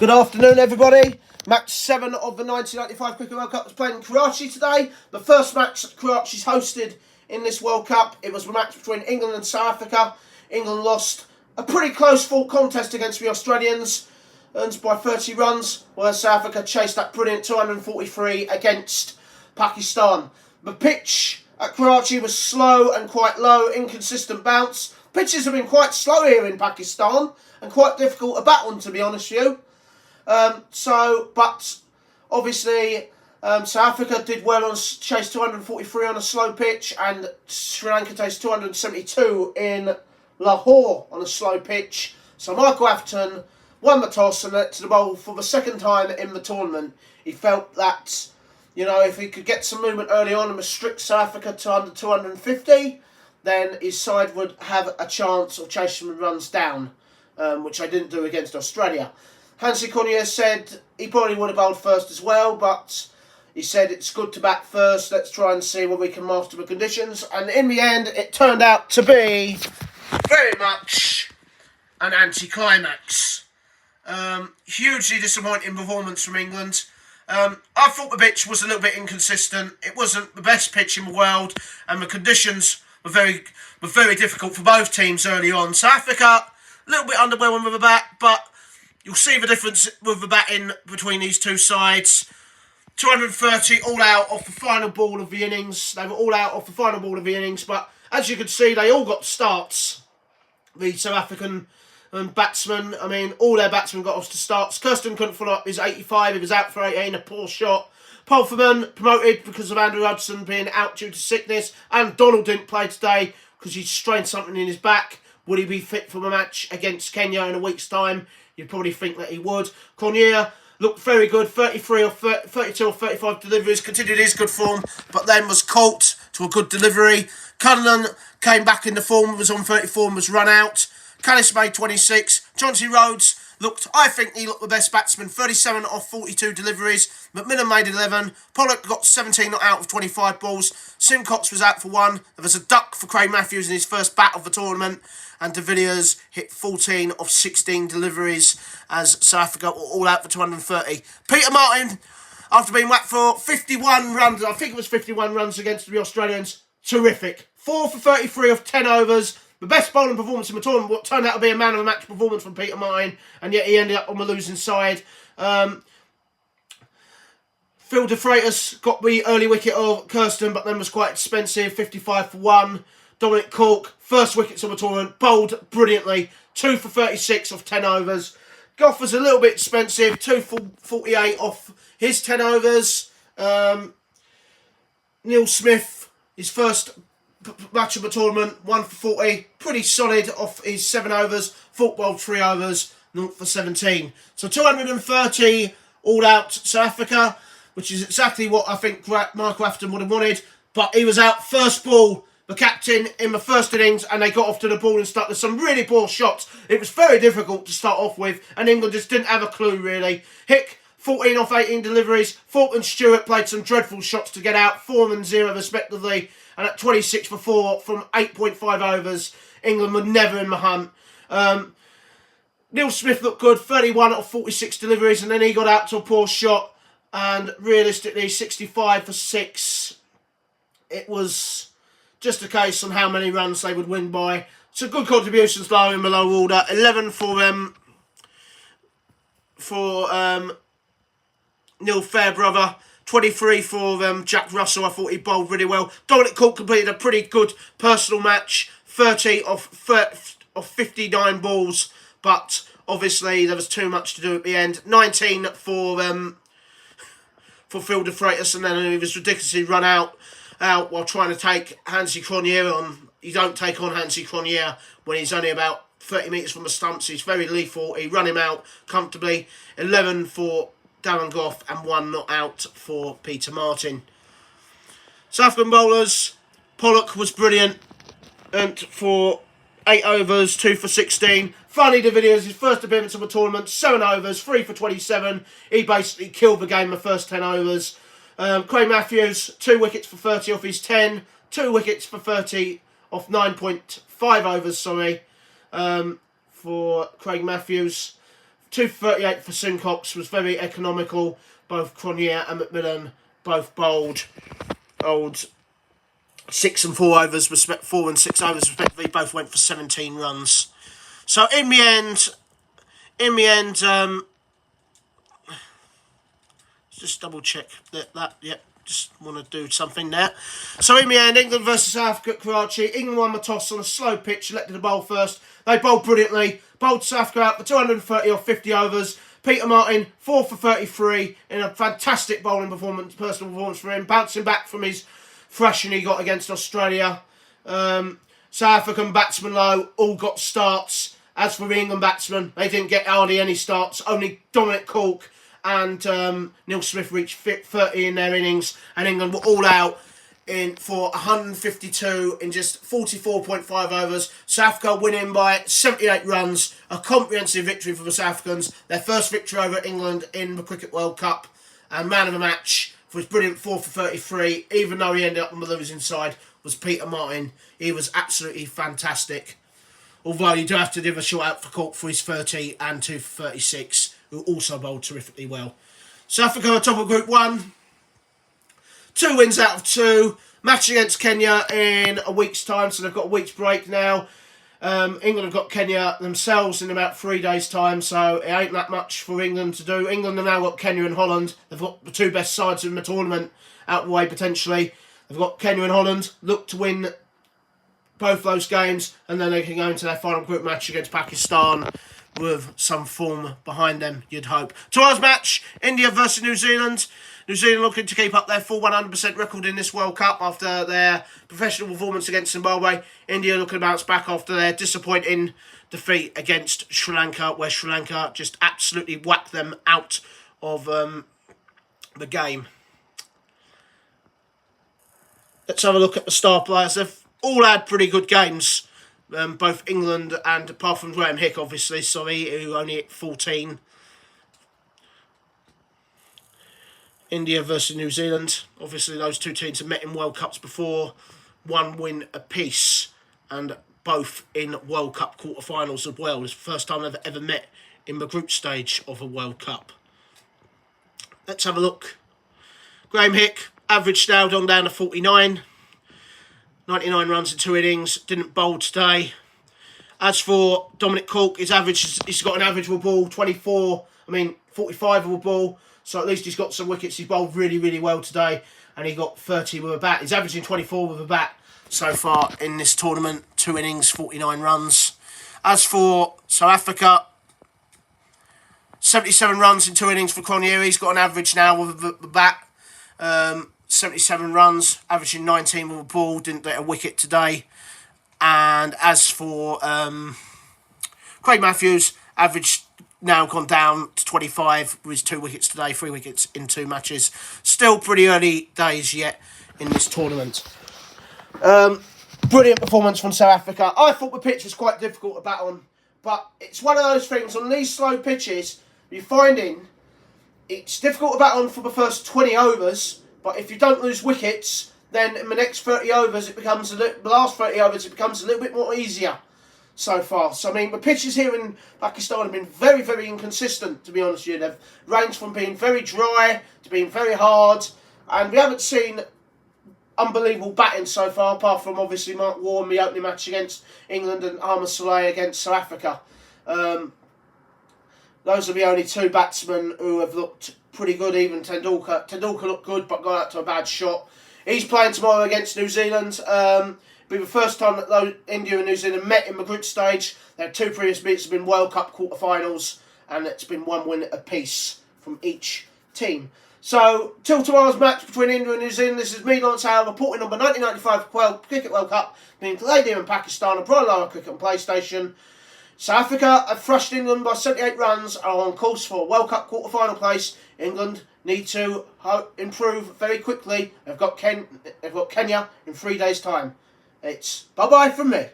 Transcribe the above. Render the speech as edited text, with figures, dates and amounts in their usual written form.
Good afternoon, everybody. Match 7 of the 1995 Cricket World Cup was played in Karachi today. The first match that Karachi's hosted in this World Cup. It was a match between England and South Africa. England lost a pretty close fought contest against the Australians, earned by 30 runs, whereas South Africa chased that brilliant 243 against Pakistan. The pitch at Karachi was slow and quite low, inconsistent bounce. Pitches have been quite slow here in Pakistan and quite difficult to bat on, to be honest with you. But obviously South Africa did well on chase 243 on a slow pitch, and Sri Lanka chased 272 in Lahore on a slow pitch. So Michael Atherton won the toss and led to the bowl for the second time in the tournament. He felt that, you know, if he could get some movement early on and restrict South Africa to under 250, then his side would have a chance of chasing the runs down, which they didn't do against Australia. Hansi Cronje said he probably would have bowled first as well, but he said it's good to bat first. Let's try and see whether we can master the conditions. And in the end, it turned out to be very much an anticlimax. Hugely disappointing performance from England. I thought the pitch was a little bit inconsistent. It wasn't the best pitch in the world, and the conditions were very difficult for both teams early on. South Africa, a little bit underwhelming with the bat, but you'll see the difference with the batting between these two sides. 230 all out off the final ball of the innings. They were all out off the final ball of the innings, but as you can see, they all got starts. The South African batsmen, I mean, all their batsmen got off to starts. Kirsten couldn't follow up his 85. He was out for 18, a poor shot. Pulverman promoted because of Andrew Hudson being out due to sickness, and Donald didn't play today because he strained something in his back. Would he be fit for the match against Kenya in a week's time? You'd probably think that he would. Cronje looked very good, 32 or 35 deliveries, continued his good form, but then was caught to a good delivery. Cullinan came back into form, was on 34 and was run out. Callis made 26. Chauncey Rhodes I think he looked the best batsman, 37 off 42 deliveries. McMillan made 11. Pollock got 17 not out of 25 balls. Simcox was out for 1. There was a duck for Craig Matthews in his first bat of the tournament. And De Villiers hit 14 of 16 deliveries as South Africa were all out for 230. Peter Martin, after being whacked for 51 runs, I think it was 51 runs against the Australians, terrific. 4 for 33 of 10 overs. The best bowling performance in the tournament, what turned out to be a man of the match performance from Peter Martin, and yet he ended up on the losing side. Phil de Freitas got the early wicket of Kirsten, but then was quite expensive, 55 for 1. Dominic Cork, first wickets of the tournament, bowled brilliantly, 2 for 36 off 10 overs. Gough was a little bit expensive, 2 for 48 off his 10 overs. Neil Smith, his first match of the tournament, 1 for 40, pretty solid off his 7 overs, football 3 overs, 0 for 17. So 230 all out South Africa, which is exactly what I think Michael Atherton would have wanted, but he was out first ball, the captain, in the first innings, and they got off to the ball and started some really poor shots. It was very difficult to start off with, and England just didn't have a clue really. Hick, 14 off 18 deliveries. Fulton and Stewart played some dreadful shots to get out, 4 and 0 respectively. And at 26 for 4 from 8.5 overs, England were never in the hunt. Neil Smith looked good, 31 off 46 deliveries, and then he got out to a poor shot. And realistically, 65 for 6. It was just a case on how many runs they would win by. So good contributions low in the low order. 11 for Neil Fairbrother. 23 for Jack Russell. I thought he bowled really well. Dominic Cork completed a pretty good personal match. 30 of 59 balls. But obviously there was too much to do at the end. 19 for Phil de Freitas. And then he was ridiculously run out while trying to take Hansi Cronje on. You don't take on Hansi Cronje when he's only about 30 metres from the stumps. He's very lethal. He run him out comfortably. 11 for Darren Gough and 1 not out for Peter Martin. South African bowlers, Pollock was brilliant and for 8 overs, 2 for 16. Funny de Villiers, his first appearance of the tournament, 7 overs, 3 for 27. He basically killed the game the first 10 overs. Craig Matthews, 2 wickets for 30 off his 10. 2 wickets for 30 off 9.5 overs, for Craig Matthews. 2 for 38 for Simcox was very economical. Both Cronje and McMillan both bowled old 6 and 4 overs, 4 and 6 overs respectively. Both went for 17 runs. So in the end, just double check that. Yep, just want to do something there. So in the end, England versus South Africa at Karachi. England won the toss on a slow pitch, elected to bowl first. They bowled brilliantly. Bowled South Africa out for 230 or 50 overs. Peter Martin, 4 for 33 in a fantastic bowling performance, personal performance for him, bouncing back from his thrashing he got against Australia. South African batsmen, though, all got starts. As for the England batsmen, they didn't get hardly any starts. Only Dominic Cork and Neil Smith reached 30 in their innings, and England were all out for 152 in just 44.5 overs. South Africa winning by 78 runs, a comprehensive victory for the South Africans, their first victory over England in the Cricket World Cup, and man of the match for his brilliant 4 for 33, even though he ended up on the losing side, was Peter Martin. He was absolutely fantastic. Although you do have to give a shout out for Cork for his 30 and 2 for 36, who also bowled terrifically well. South Africa are top of Group 1. 2 wins out of 2. Match against Kenya in a week's time, so they've got a week's break now. England have got Kenya themselves in about 3 days' time, so it ain't that much for England to do. England have now got Kenya and Holland. They've got the 2 best sides in the tournament out of the way potentially. They've got Kenya and Holland. Look to win both those games, and then they can go into their final group match against Pakistan with some form behind them, you'd hope. Tomorrow's match, India versus New Zealand. New Zealand looking to keep up their full 100% record in this World Cup after their professional performance against Zimbabwe. India looking to bounce back after their disappointing defeat against Sri Lanka, where Sri Lanka just absolutely whacked them out of the game. Let's have a look at the star players. They've all had pretty good games, both England and, apart from Graham Hick, obviously, who only hit 14. India versus New Zealand. Obviously, those 2 teams have met in World Cups before. 1 win apiece, and both in World Cup quarterfinals as well. It's the first time they've ever met in the group stage of a World Cup. Let's have a look. Graham Hick, average now down to 49. 99 runs in 2 innings, didn't bowl today. As for Dominic Cork, he's got an average of a ball, 45 of a ball, so at least he's got some wickets. He's bowled really, really well today, and he got 30 with a bat. He's averaging 24 with a bat so far in this tournament, 2 innings, 49 runs. As for South Africa, 77 runs in 2 innings for Cronje. He's got an average now with the bat. 77 runs, averaging 19 with a ball, didn't get a wicket today. And as for Craig Matthews, average now gone down to 25 with his 2 wickets today, 3 wickets in 2 matches. Still pretty early days yet in this tournament. Brilliant performance from South Africa. I thought the pitch was quite difficult to bat on, but it's one of those things on these slow pitches, you're finding it's difficult to bat on for the first 20 overs, but if you don't lose wickets, then in the next 30 overs, the last 30 overs, it becomes a little bit more easier so far. So, I mean, the pitches here in Pakistan have been very, very inconsistent, to be honest with you. They've ranged from being very dry to being very hard, and we haven't seen unbelievable batting so far, apart from, obviously, Mark Waugh in the opening match against England and Ahmed Saleh against South Africa. Those are the only 2 batsmen who have looked pretty good. Even Tendulkar looked good, but got out to a bad shot. He's playing tomorrow against New Zealand. It'll be the first time that India and New Zealand met in the group stage. Their 2 previous meets have been World Cup quarterfinals, and it's been 1 win apiece from each team. So, till tomorrow's match between India and New Zealand, this is me, Lawrence Howell, reporting on the 1995 Cricket World Cup being played here in Pakistan on Pro Lara Cricket and PlayStation. South Africa have thrashed England by 78 runs, are on course for a World Cup quarter-final place. England need to improve very quickly. They've got Kenya in 3 days' time. It's bye-bye from me.